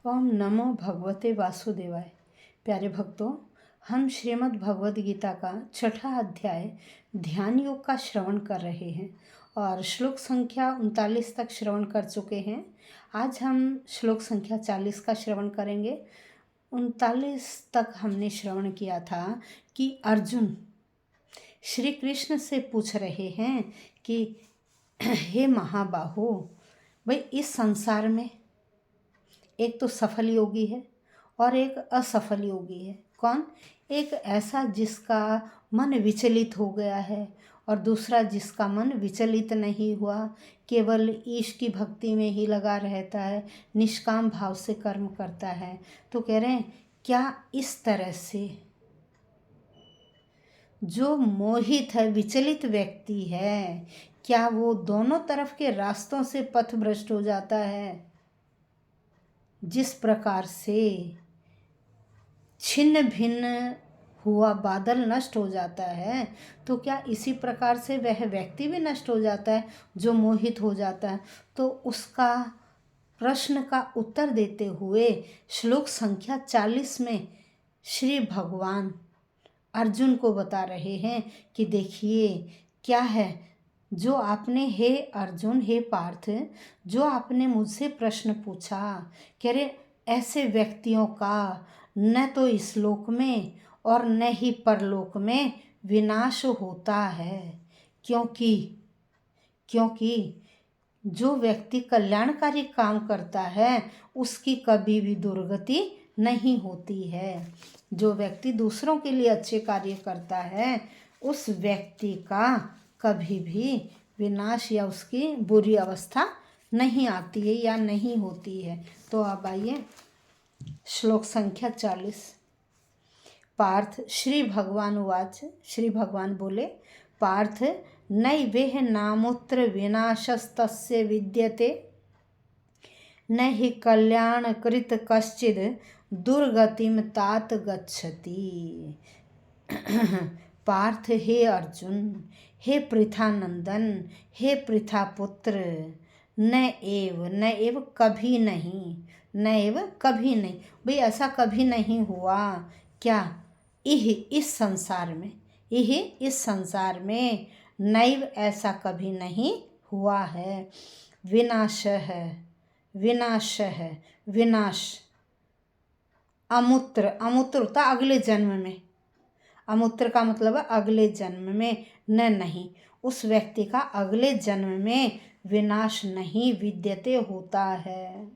ओम नमो भगवते वासुदेवाय। प्यारे भक्तों, हम श्रीमद् भगवद गीता का छठा अध्याय ध्यान योग का श्रवण कर रहे हैं और श्लोक संख्या 39 तक श्रवण कर चुके हैं। आज हम श्लोक संख्या 40 का श्रवण करेंगे। 39 तक हमने श्रवण किया था कि अर्जुन श्री कृष्ण से पूछ रहे हैं कि हे महाबाहो, भाई इस संसार में एक तो सफल योगी है और एक असफल योगी है। कौन? एक ऐसा जिसका मन विचलित हो गया है और दूसरा जिसका मन विचलित नहीं हुआ, केवल ईश की भक्ति में ही लगा रहता है, निष्काम भाव से कर्म करता है। तो कह रहे हैं क्या इस तरह से जो मोहित है, विचलित व्यक्ति है, क्या वो दोनों तरफ के रास्तों से पथभ्रष्ट हो जाता है? जिस प्रकार से छिन्न भिन्न हुआ बादल नष्ट हो जाता है, तो क्या इसी प्रकार से वह व्यक्ति भी नष्ट हो जाता है जो मोहित हो जाता है? तो उसका प्रश्न का उत्तर देते हुए श्लोक संख्या 40 में श्री भगवान अर्जुन को बता रहे हैं कि देखिए क्या है जो आपने, हे अर्जुन, हे पार्थ, जो आपने मुझसे प्रश्न पूछा। कह रहे ऐसे व्यक्तियों का न तो इस लोक में और न ही परलोक में विनाश होता है, क्योंकि जो व्यक्ति कल्याणकारी काम करता है उसकी कभी भी दुर्गति नहीं होती है। जो व्यक्ति दूसरों के लिए अच्छे कार्य करता है उस व्यक्ति का कभी भी विनाश या उसकी बुरी अवस्था नहीं आती है या नहीं होती है। तो अब आइए श्लोक संख्या 40। पार्थ श्री भगवान उवाच। श्री भगवान बोले, पार्थ नैवेह नामुत्र विनाशस्तस्य विद्यते, न हि कल्याणकृत कश्चिद दुर्गतिम तात गच्छति। पार्थ, हे अर्जुन, हे पृथानंदन, हे पृथापुत्र, न एव कभी नहीं, न एव कभी नहीं। भाई ऐसा कभी नहीं हुआ क्या? इस संसार में नैव ऐसा कभी नहीं हुआ है। विनाश अमूत्र होता अगले जन्म में। अमूत्र का मतलब है अगले जन्म में, नहीं, उस व्यक्ति का अगले जन्म में विनाश नहीं विद्यते होता है।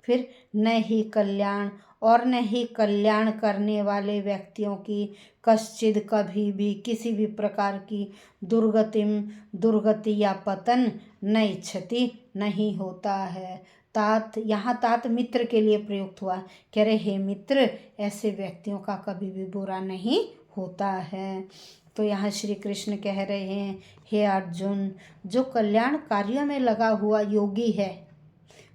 फिर न ही कल्याण और न ही कल्याण करने वाले व्यक्तियों की कश्चिद कभी भी किसी भी प्रकार की दुर्गति या पतन न इच्छति नहीं होता है। तात, यहाँ तात मित्र के लिए प्रयुक्त हुआ। कह रहे हे मित्र, ऐसे व्यक्तियों का कभी भी बुरा नहीं होता है। तो यहाँ श्री कृष्ण कह रहे हैं, हे अर्जुन, जो कल्याण कार्यों में लगा हुआ योगी है,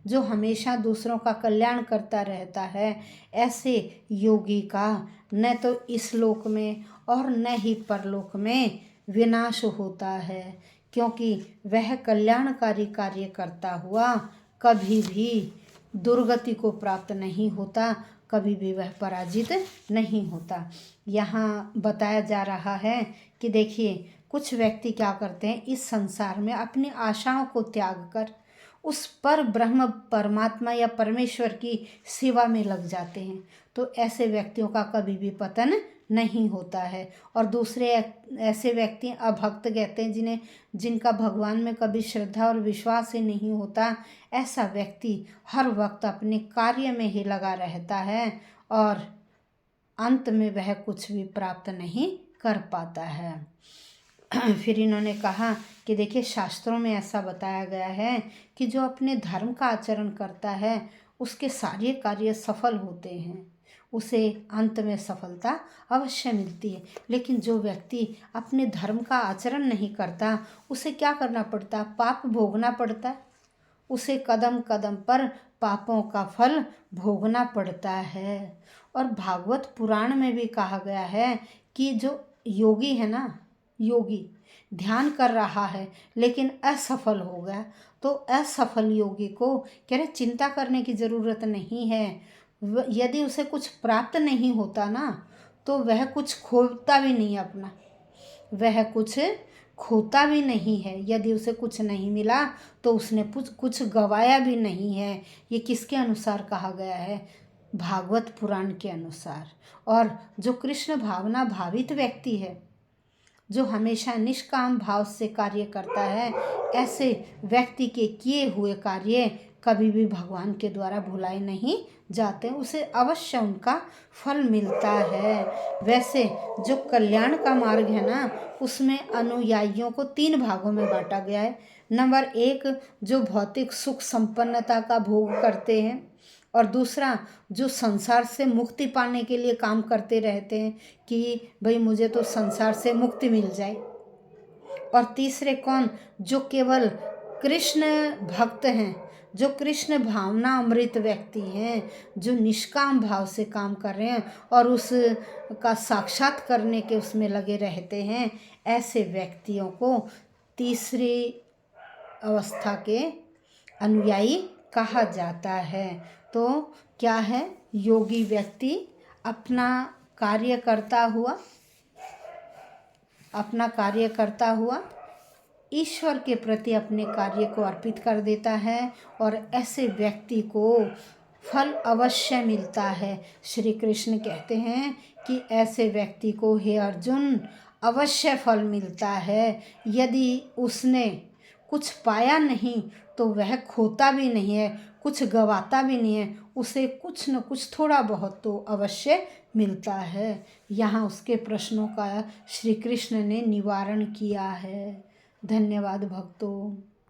जो हमेशा दूसरों का कल्याण करता रहता है, ऐसे योगी का न तो इस लोक में और न ही परलोक में विनाश होता है, क्योंकि वह कल्याणकारी कार्य करता हुआ कभी भी दुर्गति को प्राप्त नहीं होता, कभी भी वह पराजित नहीं होता। यहाँ बताया जा रहा है कि देखिए कुछ व्यक्ति क्या करते हैं, इस संसार में अपनी आशाओं को त्याग कर उस पर ब्रह्म परमात्मा या परमेश्वर की सेवा में लग जाते हैं। तो ऐसे व्यक्तियों का कभी भी पतन नहीं होता है। और दूसरे ऐसे व्यक्ति अभक्त कहते हैं, जिनका भगवान में कभी श्रद्धा और विश्वास ही नहीं होता। ऐसा व्यक्ति हर वक्त अपने कार्य में ही लगा रहता है और अंत में वह कुछ भी प्राप्त नहीं कर पाता है। फिर इन्होंने कहा कि देखिए शास्त्रों में ऐसा बताया गया है कि जो अपने धर्म का आचरण करता है उसके सारे कार्य सफल होते हैं, उसे अंत में सफलता अवश्य मिलती है। लेकिन जो व्यक्ति अपने धर्म का आचरण नहीं करता उसे क्या करना पड़ता? पाप भोगना पड़ता है। उसे कदम कदम पर पापों का फल भोगना पड़ता है। और भागवत पुराण में भी कहा गया है कि जो योगी है ना, योगी ध्यान कर रहा है लेकिन असफल हो गया, तो असफल योगी को कह रहे चिंता करने की ज़रूरत नहीं है। यदि उसे कुछ प्राप्त नहीं होता ना तो वह कुछ खोता भी नहीं अपना, वह कुछ खोता भी नहीं है। यदि उसे कुछ नहीं मिला तो उसने कुछ गवाया भी नहीं है। ये किसके अनुसार कहा गया है? भागवत पुराण के अनुसार। और जो कृष्ण भावना भावित व्यक्ति है, जो हमेशा निष्काम भाव से कार्य करता है, ऐसे व्यक्ति के किए हुए कार्य कभी भी भगवान के द्वारा भुलाए नहीं जाते, उसे अवश्य उनका फल मिलता है। वैसे जो कल्याण का मार्ग है ना, उसमें अनुयायियों को 3 भागों में बांटा गया है। नंबर 1 जो भौतिक सुख संपन्नता का भोग करते हैं, और दूसरा जो संसार से मुक्ति पाने के लिए काम करते रहते हैं कि भाई मुझे तो संसार से मुक्ति मिल जाए। और तीसरे कौन? जो केवल कृष्ण भक्त हैं, जो कृष्ण भावना अमृत व्यक्ति हैं, जो निष्काम भाव से काम कर रहे हैं और उसका साक्षात करने के उसमें लगे रहते हैं। ऐसे व्यक्तियों को तीसरी अवस्था के अनुयायी कहा जाता है। तो क्या है? योगी व्यक्ति अपना कार्य करता हुआ ईश्वर के प्रति अपने कार्य को अर्पित कर देता है और ऐसे व्यक्ति को फल अवश्य मिलता है। श्री कृष्ण कहते हैं कि ऐसे व्यक्ति को हे अर्जुन अवश्य फल मिलता है। यदि उसने कुछ पाया नहीं तो वह खोता भी नहीं है, कुछ गवाता भी नहीं है, उसे कुछ न कुछ थोड़ा बहुत तो अवश्य मिलता है। यहाँ उसके प्रश्नों का श्री कृष्ण ने निवारण किया है। धन्यवाद भक्तों।